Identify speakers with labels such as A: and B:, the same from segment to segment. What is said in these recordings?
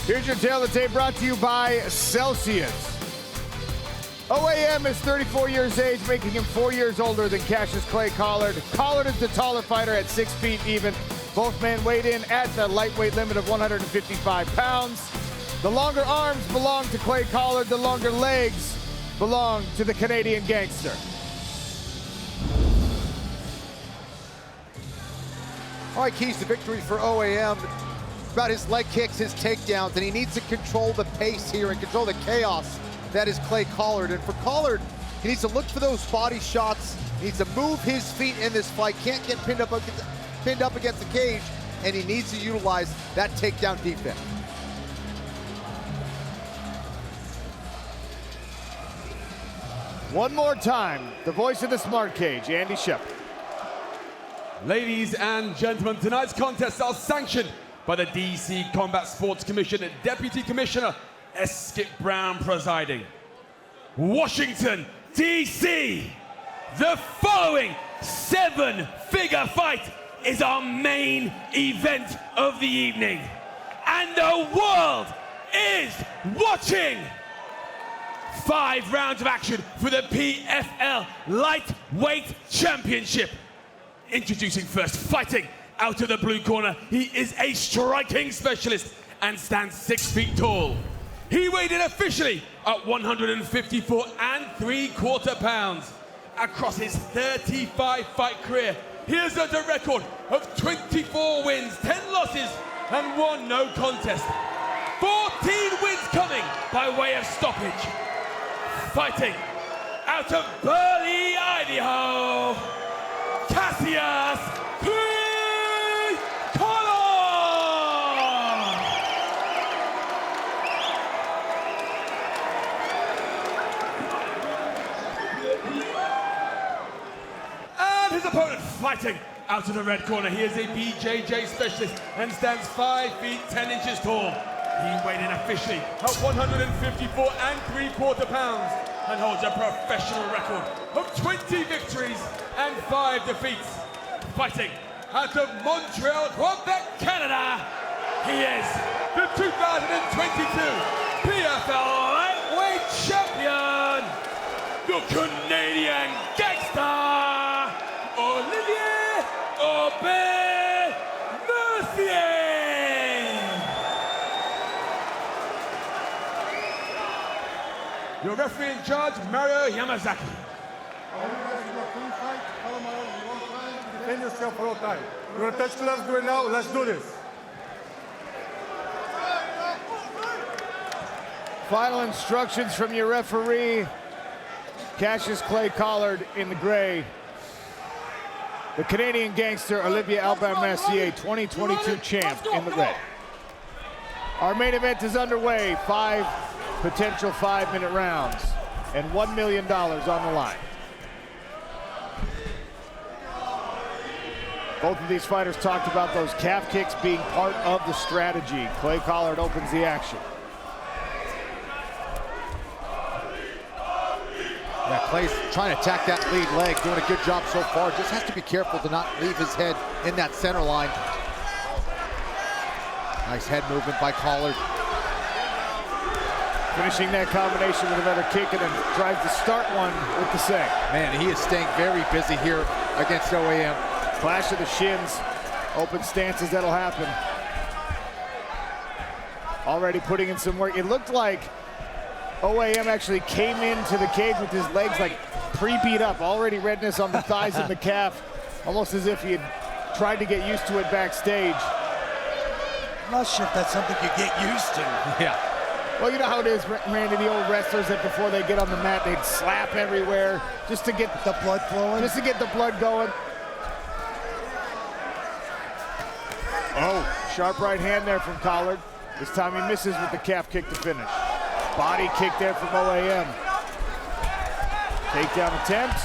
A: Here's your tale of the tape brought to you by Celsius. OAM is 34 years age, making him 4 years older than Cassius Clay Collard. Collard is the taller fighter at 6 feet even. Both men weighed in at the lightweight limit of 155 pounds. The longer arms belong to Clay Collard. The longer legs belong to the Canadian gangster.
B: All right, keys to victory for OAM. About his leg kicks, his takedowns, and he needs to control the pace here and control the chaos that is Clay Collard. And for Collard, he needs to look for those body shots. He needs to move his feet in this fight. Can't get pinned up against the cage, and he needs to utilize that takedown defense.
A: One more time, the voice of the smart cage, Andy Shepard.
C: Ladies and gentlemen, tonight's contests are sanctioned by the DC Combat Sports Commission, Deputy Commissioner Skip Brown presiding. Washington, DC. The following 7-figure fight is our main event of the evening. And the world is watching. 5 rounds of action for the PFL Lightweight Championship. Introducing first, fighting out of the blue corner. He is a striking specialist and stands 6 feet tall. He weighed in officially at 154.75 pounds. Across his 35-fight career, he has a record of 24 wins, 10 losses, and 1 no contest. 14 wins coming by way of stoppage. Fighting out of Burley, Idaho, Cassius Clay Collard! And his opponent fighting out of the red corner. He is a BJJ specialist and stands 5 feet 10 inches tall. He weighed in officially at 154.75 pounds and holds a professional record of 20 victories and 5 defeats. Fighting out of Montreal, Quebec, Canada, he is the 2022 PFL Lightweight Champion, the Canadian gangster, Olivier Aubin-Mercier. Your referee in charge, Mario Yamazaki.
D: Defend yourself for all time. You want to touch gloves, do it now. Let's do this.
A: Final instructions from your referee, Cassius Clay Collard in the gray. The Canadian gangster, Olivier Aubin-Mercier, 2022 champ in the red. Our main event is underway. 5 potential 5-minute rounds and $1 million on the line. Both of these fighters talked about those calf kicks being part of the strategy. Clay Collard opens the action.
B: Yeah, Clay's trying to attack that lead leg, doing a good job so far. Just has to be careful to not leave his head in that center line. Nice head movement by Collard.
A: Finishing that combination with another kick and then tries to start one with the same.
B: Man, he is staying very busy here against OAM.
A: Clash of the shins, open stances, that'll happen. Already putting in some work. It looked like OAM actually came into the cage with his legs like pre-beat up, already redness on the thighs and the calf, almost as if he had tried to get used to it backstage.
E: I'm not sure if that's something you get used to.
B: Yeah.
A: Well, you know how it is, Randy, the old wrestlers that before they get on the mat, they'd slap everywhere just to get
E: the blood flowing.
A: Just to get the blood going. Oh, sharp right hand there from Collard. This time he misses with the calf kick to finish. Body kick there from OAM. Takedown attempt.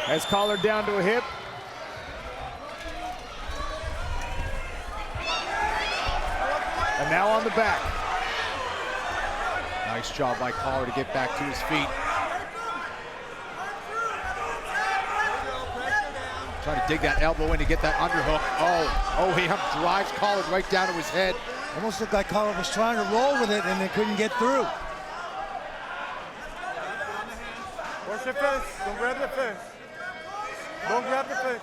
A: Has Collard down to a hip. And now on the back.
B: Nice job by Collard to get back to his feet. Trying to dig that elbow in to get that underhook. Oh, OAM drives Collard right down to his head.
E: Almost looked like Collard was trying to roll with it and they couldn't get through.
D: Watch the fence. Don't grab the fence. Don't grab the fence.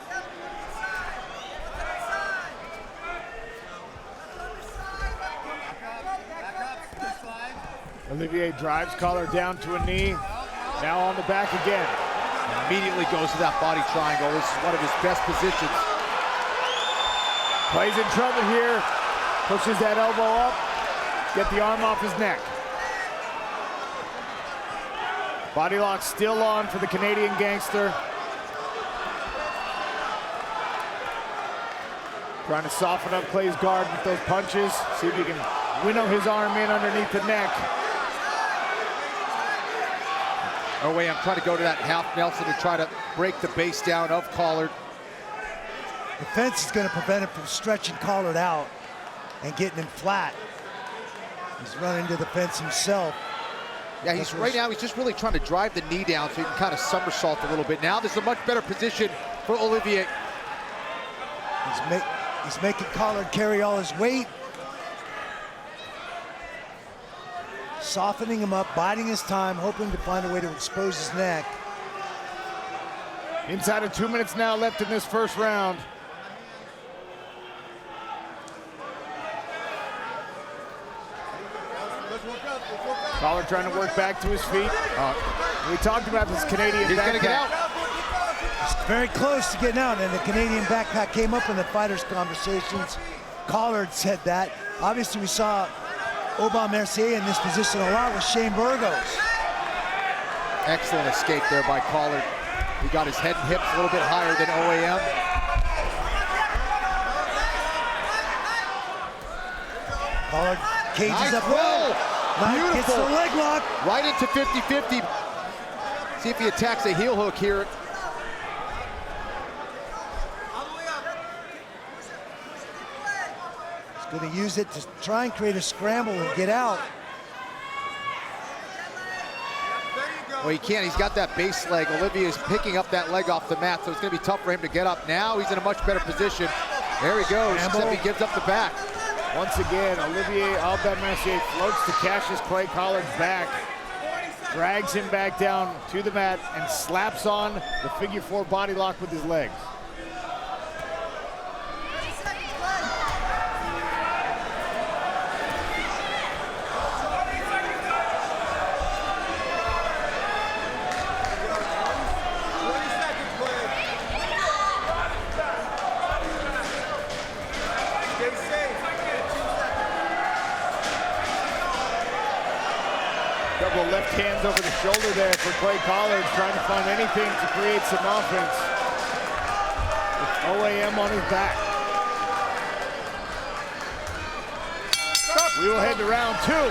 A: Olivier drives Collard down to a knee. Now on the back again.
B: Immediately goes to that body triangle. This is one of his best positions.
A: Clay's in trouble here. Pushes that elbow up. Get the arm off his neck. Body lock still on for the Canadian gangster. Trying to soften up Clay's guard with those punches. See if he can winnow his arm in underneath the neck.
B: OAM trying to go to that half Nelson to try to break the base down of Collard.
E: The fence is going to prevent him from stretching Collard out and getting him flat. He's running to the fence himself.
B: Yeah, right now he's just really trying to drive the knee down so he can kind of somersault a little bit. Now this is a much better position for Olivier.
E: He's making Collard carry all his weight. Softening him up, biding his time, hoping to find a way to expose his neck.
A: Inside of 2 minutes now left in this first round. Collard trying to work back to his feet. We talked about this Canadian
B: He's gonna get out.
E: He's very close to getting out, and the Canadian backpack came up in the fighters' conversations. Collard said that. Obviously, we saw Aubin-Mercier in this position a lot with Shane Burgos.
B: Excellent escape there by Collard. He got his head and hips a little bit higher than OAM.
E: Collard cages
B: Nice
E: up.
B: roll.
E: Knife gets the leg lock.
B: Right into 50-50. See if he attacks a heel hook here.
E: He's going to use it to try and create a scramble and get out.
B: Well, he can't. He's got that base leg. Olivier is picking up that leg off the mat, so it's going to be tough for him to get up. Now he's in a much better position. There he goes, except he gives up the back.
A: Once again, Olivier Aubin-Mercier floats to Cassius Clay Collard's back, drags him back down to the mat, and slaps on the figure four body lock with his legs. Double left hands over the shoulder there for Clay Collard, trying to find anything to create some offense. With OAM on his back. We will head to round two.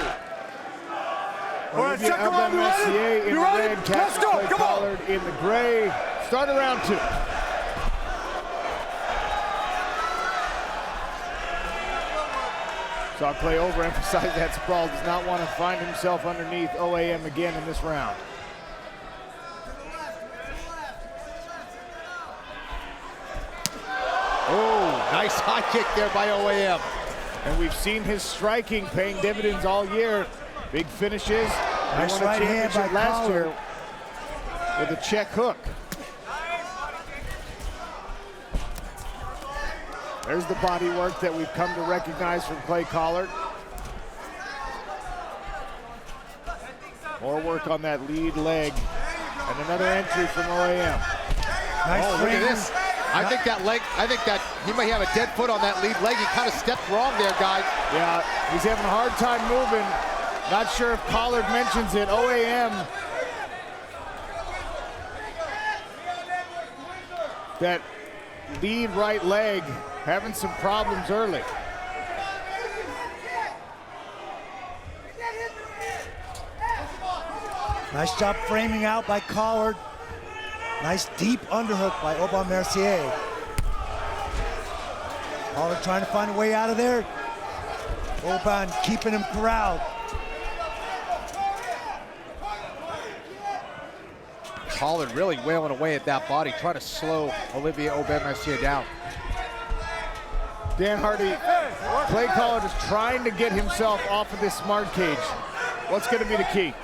A: Olivier Aubin-Mercier in the red, Cassius Clay Collard in the gray. Start of round two. Saw Clay overemphasize that sprawl. Does not want to find himself underneath OAM again in this round.
B: Oh, nice high kick there by OAM.
A: And we've seen his striking paying dividends all year. Big finishes.
E: Nice
A: He won a
E: right hand
A: championship
E: by
A: last
E: Collard.
A: year with a check hook. There's the body work that we've come to recognize from Clay Collard. More work on that lead leg. And another entry from OAM.
E: Nice
B: Oh, look at
E: framing.
B: this. I think that he may have a dead foot on that lead leg. He kind of stepped wrong there, guys.
A: Yeah, he's having a hard time moving. Not sure if Collard mentions it. OAM. That lead right leg having some problems early.
E: Nice job framing out by Collard. Nice deep underhook by Aubin-Mercier. Collard trying to find a way out of there. Aubin keeping him corralled.
B: Collard really wailing away at that body, trying to slow Olivier Aubin-Mercier down.
A: Dan Hardy, Clay Collard is trying to get himself off of this smart cage. What's going to be the key?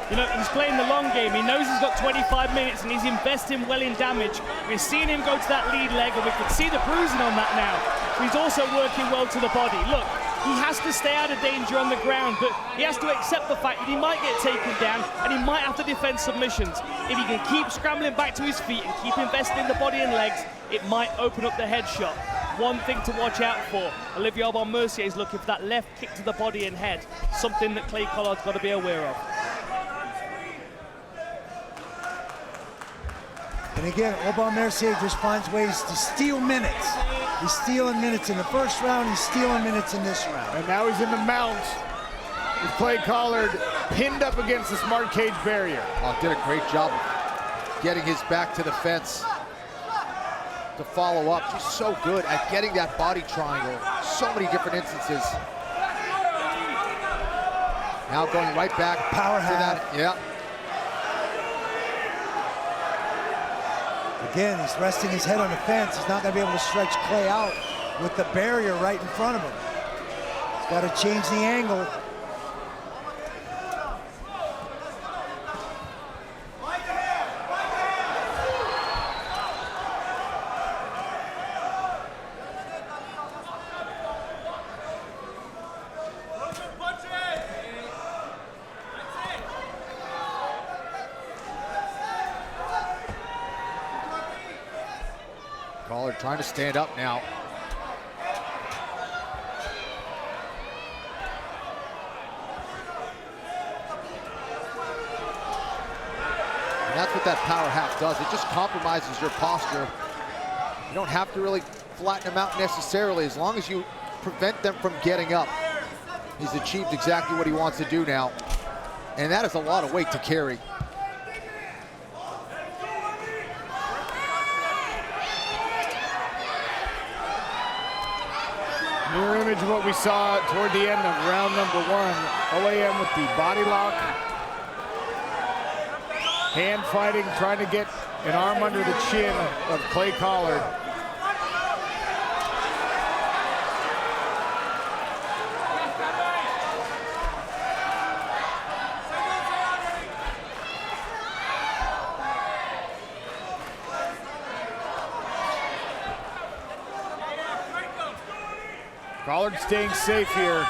F: You know, he's playing the long game. He knows he's got 25 minutes and he's investing well in damage. We're seeing him go to that lead leg and we can see the bruising on that now. He's also working well to the body. Look, he has to stay out of danger on the ground, but he has to accept the fact that he might get taken down and he might have to defend submissions. If he can keep scrambling back to his feet and keep investing in the body and legs, it might open up the headshot. One thing to watch out for, Olivier Aubin-Mercier is looking for that left kick to the body and head, something that Clay Collard's got to be aware of.
E: And again, Aubin-Mercier just finds ways to steal minutes. He's stealing minutes in the first round, he's stealing minutes in this round.
A: And now he's in the mount with Clay Collard pinned up against the smart cage barrier.
B: Oh, did a great job of getting his back to the fence to follow up. Just so good at getting that body triangle. So many different instances. Now going right back
E: Power
B: to
E: half.
B: that. Yeah.
E: Again, he's resting his head on the fence. He's not going to be able to stretch Clay out with the barrier right in front of him. He's got to change the angle.
B: Collard trying to stand up now. And that's what that power half does. It just compromises your posture. You don't have to really flatten them out necessarily, as long as you prevent them from getting up. He's achieved exactly what he wants to do now. And that is a lot of weight to carry.
A: Mirror image of what we saw toward the end of round number one. OAM with the body lock. Hand fighting, trying to get an arm under the chin of Clay Collard. Collard staying safe here.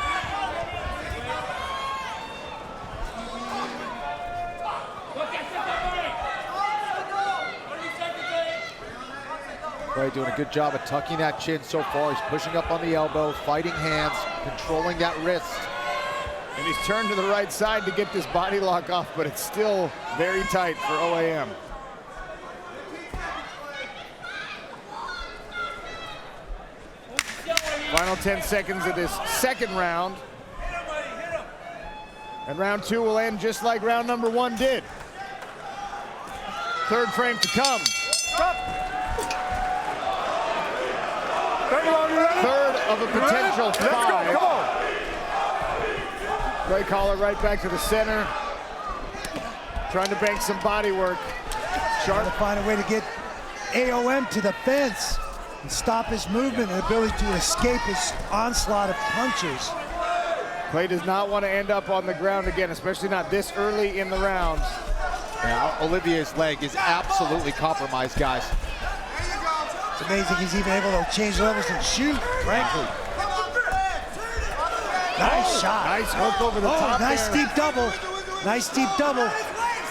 B: Clay doing a good job of tucking that chin so far. He's pushing up on the elbow, fighting hands, controlling that wrist.
A: And he's turned to the right side to get this body lock off, but it's still very tight for OAM. Final 10 seconds of this second round. And round two will end just like round number one did. Third frame to come. Third of a potential five. Clay Collard right back to the center. Trying to bank some body work.
E: Trying to find a way to get AOM to the fence and stop his movement and ability to escape his onslaught of punches.
A: Clay does not want to end up on the ground again, especially not this early in the rounds.
B: Yeah, Olivier's leg is absolutely compromised, guys.
E: It's amazing he's even able to change levels and shoot, frankly. Nice shot.
A: Nice hook over the top
E: nice
A: there.
E: deep double. Nice deep double.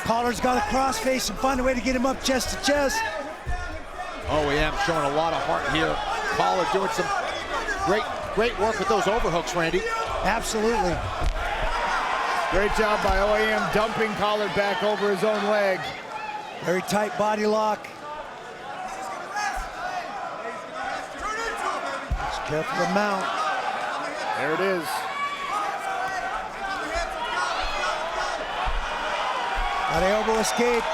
E: Collar's got a crossface and find a way to get him up chest to chest.
B: OAM showing a lot of heart here. Collard doing some great work with those overhooks, Randy.
E: Absolutely.
A: Great job by OAM dumping Collard back over his own leg.
E: Very tight body lock. Just careful to mount.
A: There it is.
E: Got an elbow escape.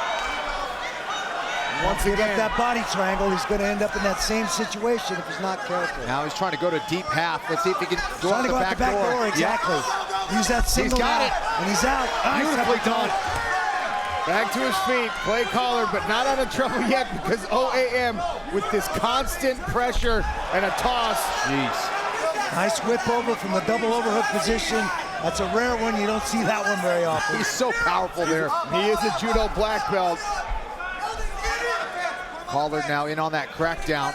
A: Once
E: Give up
A: again,
E: that body triangle, he's going to end up in that same situation if he's not careful.
B: Now he's trying to go to deep half. Let's see if he can go
E: Trying to go out the back door, exactly. Use that single
B: got
E: out,
B: it.
E: and he's out.
B: Beautifully done.
A: back to his feet. Clay Collard, but not out of trouble yet because OAM with this constant pressure and a toss.
B: Jeez.
E: Nice whip over from the double overhook position. That's a rare one. You don't see that one very often.
B: He's so powerful there.
A: He is a judo black belt.
B: Collard now in on that crackdown.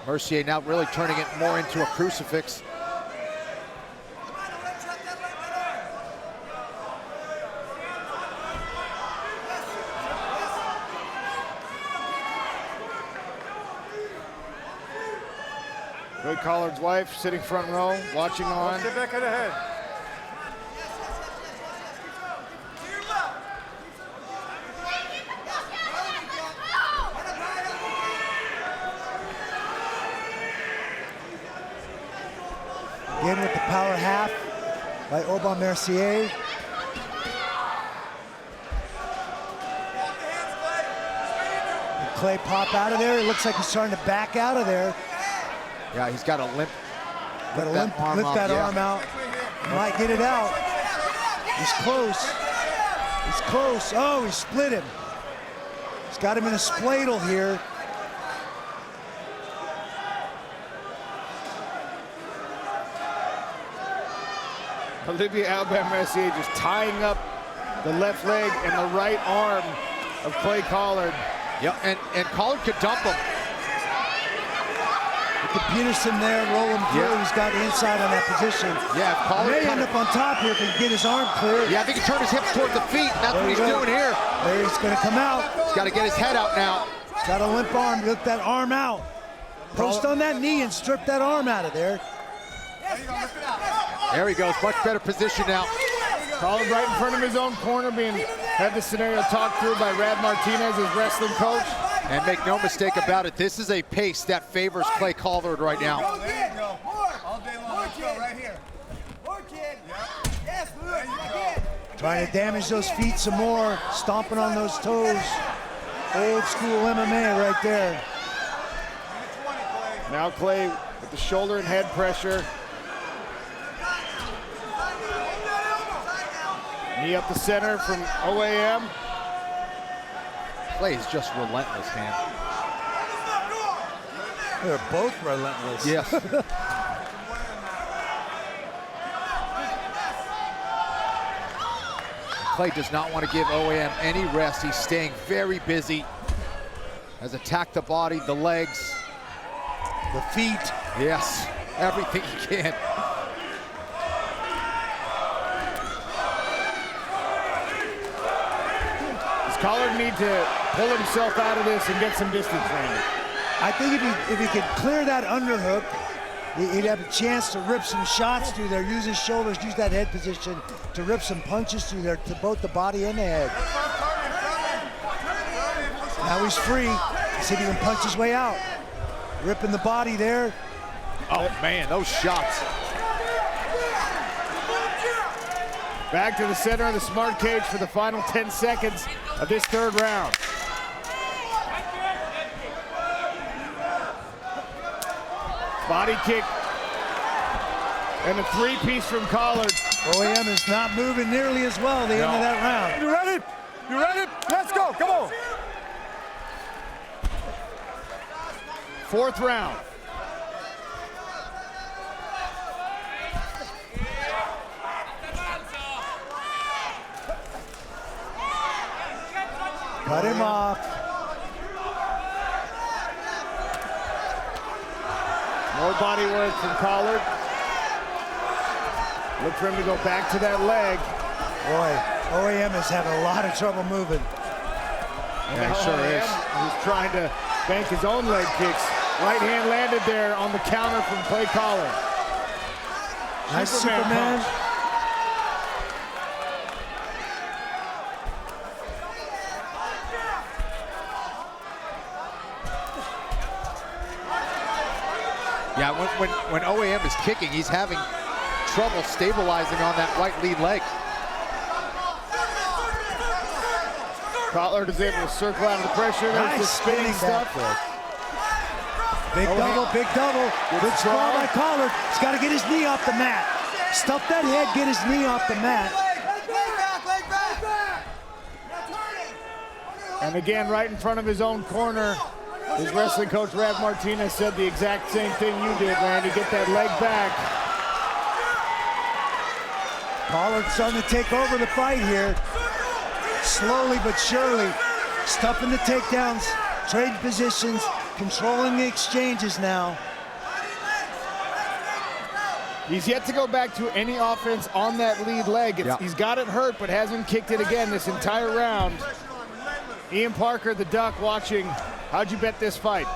B: Mercier now really turning it more into a crucifix.
A: Clay Collard's wife sitting front row, watching on.
D: Get back of the head.
E: Again with the power half by Aubin-Mercier. Clay pop out of there. It looks like he's starting to back out of there.
B: Yeah, he's got a limp.
E: Got to lift that arm out. Might get it out. He's close. He's close. Oh, he split him. He's got him in a spladle here.
A: Olivier Aubin-Mercier just tying up the left leg and the right arm of Clay Collard.
B: Yep, and Collard could dump him.
E: With the Peterson there, roll him through.
B: Yeah.
E: He's got inside on that position.
B: Yeah, if Collard
E: may end up on top here if he can get his arm clear.
B: Yeah, I think he turned his hips toward the feet. That's what he's doing here.
E: There, he's going to come out.
B: He's got to get his head out now.
E: Got a limp arm. Lift that arm out. Post on that knee and strip that arm out of there.
B: There he goes, much better position now.
A: Collard right in front of his own corner, being had the scenario talked through by Rad Martinez, his wrestling coach.
B: And make no mistake about it, this is a pace that favors Clay Collard right now.
G: All day long, let's go right here. More kid. Yes, there you go.
E: Trying to damage those feet some more. Stomping on those toes. Old school MMA right there.
A: Now Clay with the shoulder and head pressure. Knee up the center from OAM.
B: Clay is just relentless, man.
E: They're both relentless.
B: Yes. Clay does not want to give OAM any rest. He's staying very busy. Has attacked the body, the legs,
E: the feet.
B: Yes, everything he can.
A: Collard need to pull himself out of this and get some distance from it.
E: I think if he could clear that underhook, he'd have a chance to rip some shots through there, use his shoulders, use that head position to rip some punches through there to both the body and the head. Now he's free. See if he can punch his way out. Ripping the body there.
B: Oh man, those shots.
A: Back to the center of the smart cage for the final 10 seconds of this third round. Body kick and a three-piece from Collard.
E: OAM is not moving nearly as well at the end of that round.
D: You ready? You ready? Let's go, come on.
A: Fourth round.
E: Cut him off.
A: More body work from Collard. Look for him to go back to that leg.
E: Boy, OAM is having a lot of trouble moving.
A: Yeah, he sure is. He's trying to bank his own leg kicks. Right hand landed there on the counter from Clay Collard.
E: Nice Superman.
B: Yeah, when OAM is kicking, he's having trouble stabilizing on that right lead leg.
A: Collard is able to circle out of the pressure. There's the spinning stuff.
E: Big double, big double. Good sprawl by Collard. He's got to get his knee off the mat. Stuff that head, get his knee off the mat.
A: And again, right in front of his own corner, His wrestling coach, Rav Martinez, said the exact same thing you did, Randy. Get that leg back.
E: Collard's starting to take over the fight here. Slowly but surely. Stuffing the takedowns, trading positions, controlling the exchanges now.
A: He's yet to go back to any offense on that lead leg. He's got it hurt, but hasn't kicked it again this entire round. Ian Parker, the Duck, watching. How'd you bet this fight?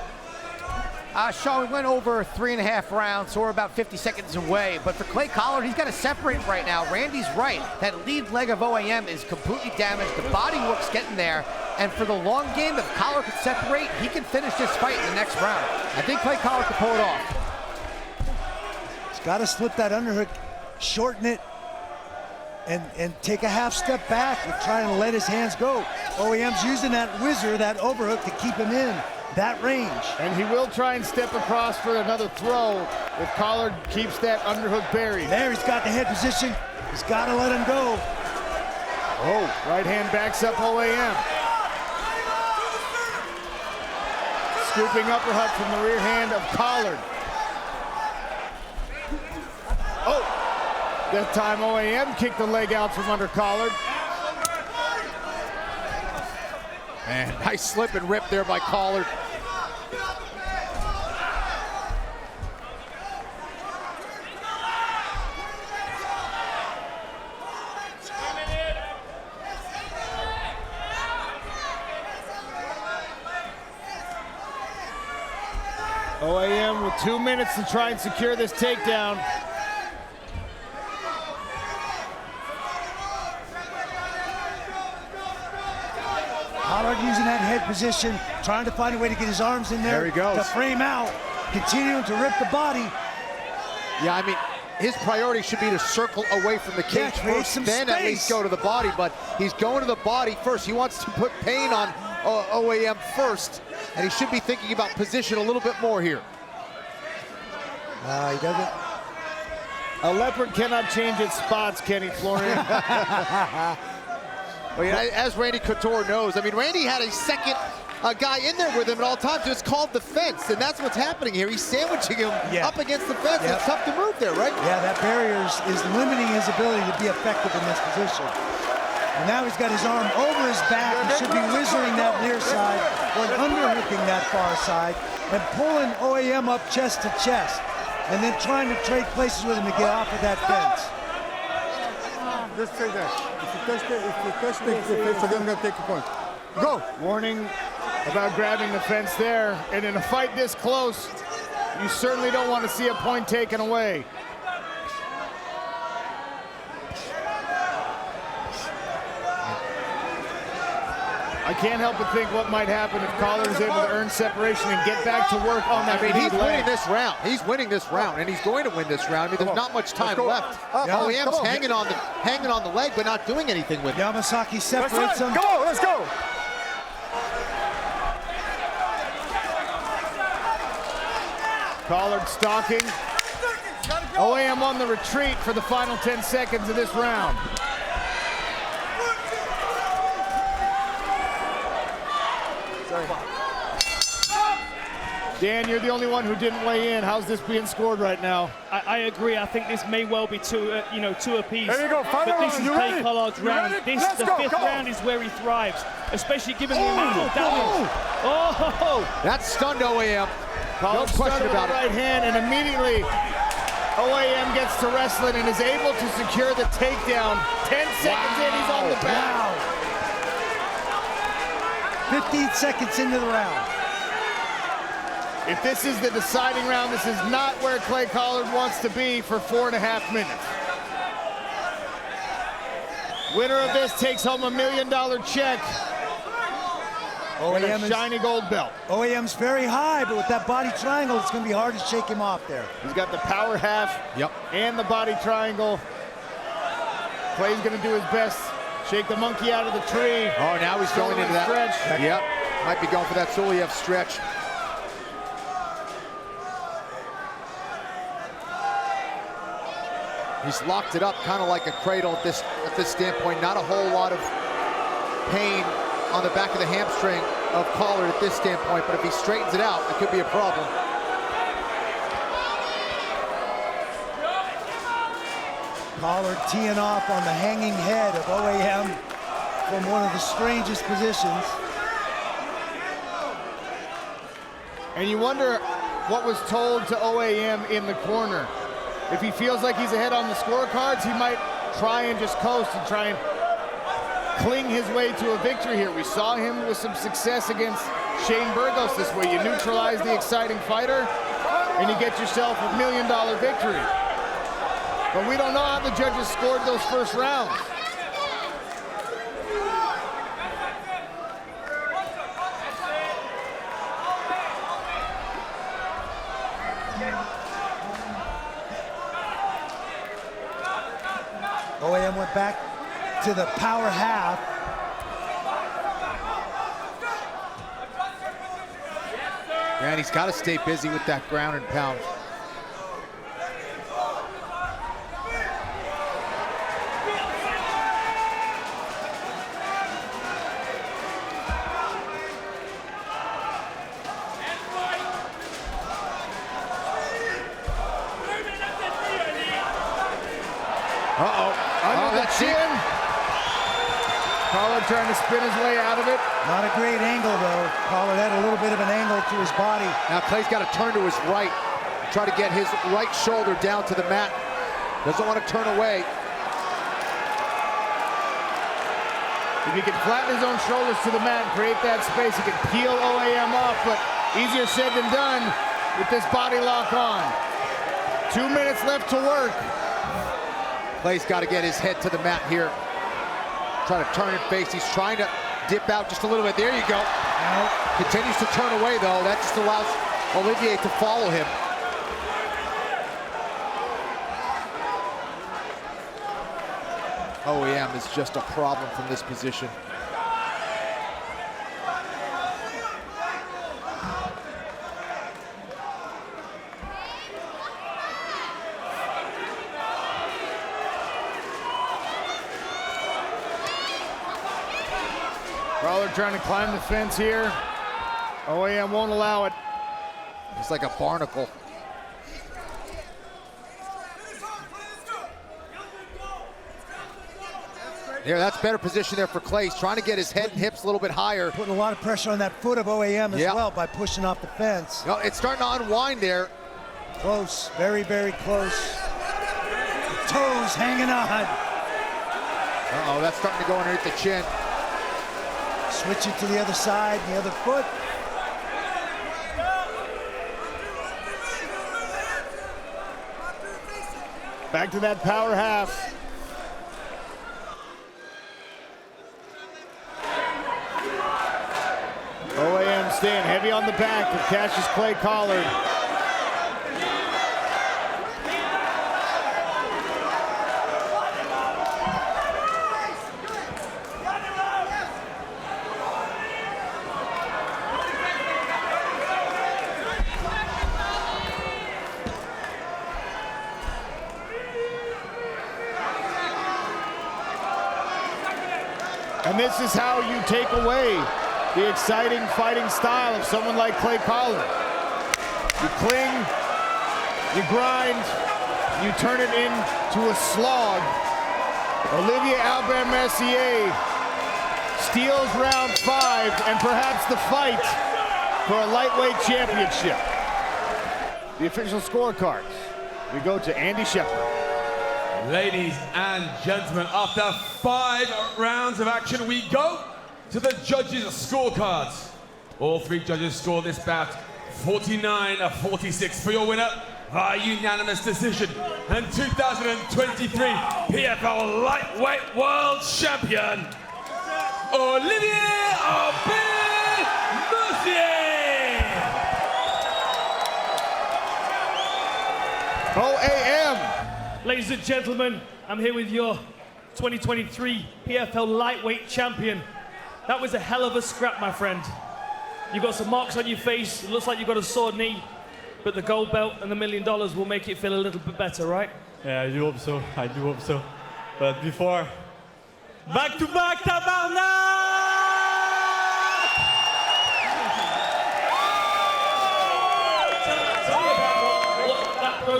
H: Sean, we went over 3.5 rounds, so we're about 50 seconds away. But for Clay Collard, he's got to separate right now. Randy's right. That lead leg of OAM is completely damaged. The body work's getting there. And for the long game, if Collard could separate, he can finish this fight in the next round. I think Clay Collard could pull it off.
E: He's got to slip that underhook, shorten it, and take a half step back and try and let his hands go. OAM's using that whizzer, that overhook, to keep him in that range.
A: And he will try and step across for another throw if Collard keeps that underhook buried.
E: There, he's got the head position. He's got to let him go.
A: Oh, right hand backs up OAM. Scooping uppercut from the rear hand of Collard. Oh, that time OAM kicked the leg out from under Collard.
B: Man, nice slip and rip there by Collard.
A: OAM with 2 minutes to try and secure this takedown.
E: Collard using that head position, trying to find a way to get his arms in there.
B: There he goes.
E: To frame out, continuing to rip the body.
B: Yeah, I mean, his priority should be to circle away from the cage first, then at least go to the body, but he's going to the body first. He wants to put pain on OAM first, and he should be thinking about position a little bit more here.
E: He doesn't.
A: A leopard cannot change its spots, Kenny Florian.
B: Well, yeah, as Randy Couture knows, I mean, Randy had a second guy in there with him at all times. It's called the fence, and that's what's happening here. He's sandwiching him up against the fence. It's tough to move there, right?
E: Yeah, that barrier is limiting his ability to be effective in this position. And now he's got his arm over his back. He should be whizzering that near side or underhooking that far side and pulling OAM up chest to chest and then trying to trade places with him to get off of that fence.
D: Just say that. If you touch the fence, I'm going to take a point. Go!
A: Warning about grabbing the fence there. And in a fight this close, you certainly don't want to see a point taken away. I can't help but think what might happen if Collard is able to earn separation and get back to work on that.
B: I mean, he's winning this round. He's winning this round, and he's going to win this round. I mean, there's not much time left. OAM's hanging on the leg, but not doing anything with it.
E: Yamasaki separates him.
D: Come on, let's go!
A: Collard stalking. OAM on the retreat for the final 10 seconds of this round. Dan, you're the only one who didn't weigh in. How's this being scored right now?
F: I agree. I think this may well be two apiece.
D: There you go. Final
F: but this
D: round.
F: is
D: You
F: Clay
D: ready?
F: Collard's
D: You
F: round.
D: ready?
F: The fifth round is where he thrives, especially given the amount of damage. Oh!
B: That stunned OAM.
A: Collard
B: question about it.
A: right hand, and immediately OAM gets to wrestling and is able to secure the takedown. 10 seconds in, he's on the back.
E: 15 seconds into the round.
A: If this is the deciding round, this is not where Clay Collard wants to be for 4.5 minutes. Winner of this takes home $1 million check and a shiny gold belt.
E: OAM's very high, but with that body triangle, it's going to be hard to shake him off there.
A: He's got the power half and the body triangle. Clay's going to do his best. Shake the monkey out of the tree.
B: Oh, now he's going into that
A: stretch.
B: Yep, might be going for that Suliev stretch. He's locked it up kind of like a cradle at this standpoint. Not a whole lot of pain on the back of the hamstring of Collard at this standpoint, but if he straightens it out, it could be a problem.
E: Collard teeing off on the hanging head of OAM from one of the strangest positions.
A: And you wonder what was told to OAM in the corner. If he feels like he's ahead on the scorecards, he might try and just coast and try and cling his way to a victory here. We saw him with some success against Shane Burgos this way. You neutralize the exciting fighter and you get yourself a $1 million victory. But we don't know how the judges scored those first rounds.
E: OAM went back to the power half.
B: And he's got to stay busy with that ground and pound.
A: Under the chin. Collard trying to spin his way out of it.
E: Not a great angle, though. Collard had a little bit of an angle to his body.
B: Now Clay's got to turn to his right. Try to get his right shoulder down to the mat. Doesn't want to turn away.
A: If he can flatten his own shoulders to the mat and create that space, he can peel OAM off, but easier said than done with this body lock on. 2 minutes left to work.
B: Clay's got to get his head to the mat here. Try to turn and face. He's trying to dip out just a little bit. There you go. Continues to turn away, though. That just allows Olivier to follow him. OAM is just a problem from this position.
A: Collard trying to climb the fence here. OAM won't allow it.
B: It's like a barnacle. Yeah, that's better position there for Clay. He's trying to get his head and hips a little bit higher.
E: Putting a lot of pressure on that foot of OAM as well by pushing off the fence.
B: No, it's starting to unwind there.
E: Close, very, very close. Toes hanging on.
B: Uh-oh, that's starting to go underneath the chin.
E: Switch it to the other side, the other foot.
A: Back to that power half. OAM staying heavy on the back of Cassius Clay Collard. And this is how you take away the exciting fighting style of someone like Clay Collard. You cling, you grind, you turn it into a slog. Olivier Aubin-Mercier steals round 5 and perhaps the fight for a lightweight championship. The official scorecards. We go to Andy Shepard.
C: Ladies and gentlemen, after 5 rounds of action, we go to the judges' scorecards. All 3 judges score this bout 49-46 for your winner, by unanimous decision, and 2023 PFL Lightweight World Champion, Olivier Aubin-Mercier.
A: OAM.
F: Ladies and gentlemen, I'm here with your 2023 PFL Lightweight Champion. That was a hell of a scrap, my friend. You've got some marks on your face. It looks like you've got a sore knee, but the gold belt and the $1 million will make it feel a little bit better, right?
I: Yeah, I do hope so. I do hope so. But before, back to back, tabarnak!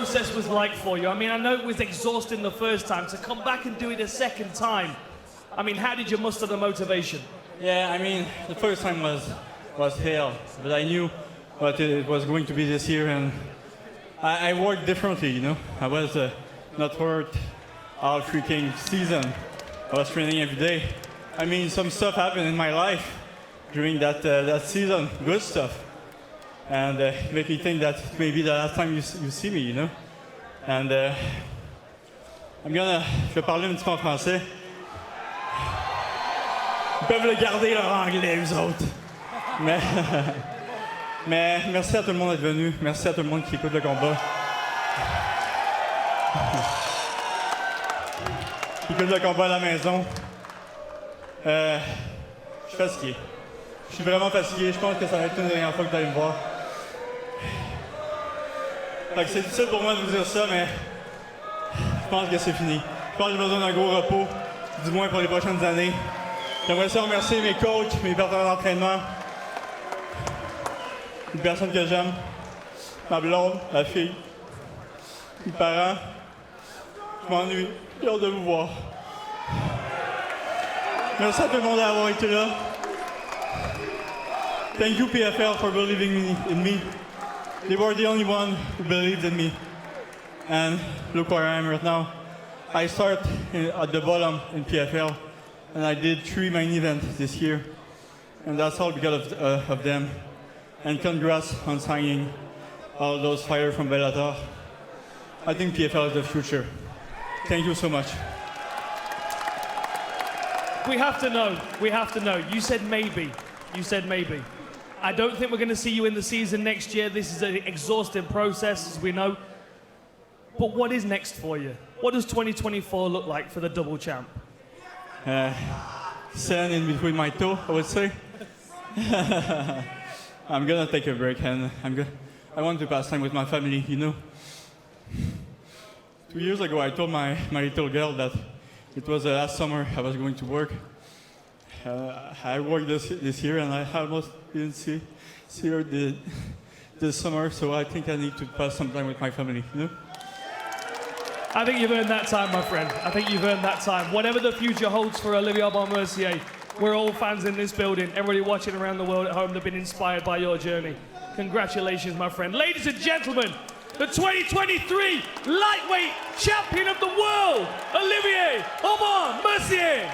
F: process was like for you. I mean, I know it was exhausting the first time. To come back and do it a second time, I mean, how did you muster the motivation?
I: Yeah, I mean, the first time was hell, but I knew what it was going to be this year, and I worked differently, you know. I was not hurt all freaking season. I was training every day. I mean, some stuff happened in my life during that season, good stuff. And make me think that maybe the last time you see me, you know. And je vais parler un petit peu en français. Ils peuvent le garder leur anglais, eux autres. Mais merci à tout le monde d'être venu. Merci à tout le monde qui écoute le combat. Qui écoute le combat à la maison. Je suis fatigué. Je suis vraiment fatigué. Je pense que ça va être une dernière fois que vous allez me voir. C'est difficile pour moi de vous dire ça, mais je pense que c'est fini. Je pense que j'ai besoin d'un gros repos, du moins pour les prochaines années. J'aimerais aussi remercier mes coachs, mes partenaires d'entraînement, les personnes que j'aime, ma blonde, ma fille, mes parents. Je m'ennuie, j'ai hâte de vous voir. Merci à tout le monde d'avoir été là. Thank you, PFL, for believing in me. They were the only one who believed in me. And look where I am right now. I start at the bottom in PFL, and I did 3 main events this year. And that's all because of them. And congrats on signing all those fighters from Bellator. I think PFL is the future. Thank you so much.
F: We have to know. You said maybe. I don't think we're going to see you in the season next year. This is an exhausting process, as we know. But what is next for you? What does 2024 look like for the double champ?
I: Sand in between my toe, I would say. I'm going to take a break, and I want to pass time with my family, you know. 2 years ago, I told my little girl that it was the last summer I was going to work. I worked this year, and I almost didn't see her this summer, so I think I need to pass some time with my family, you know?
F: I think you've earned that time, my friend. I think you've earned that time. Whatever the future holds for Olivier Aubin-Mercier, we're all fans in this building. Everybody watching around the world at home, they've been inspired by your journey. Congratulations, my friend. Ladies and gentlemen, the 2023 Lightweight Champion of the World, Olivier Aubin-Mercier.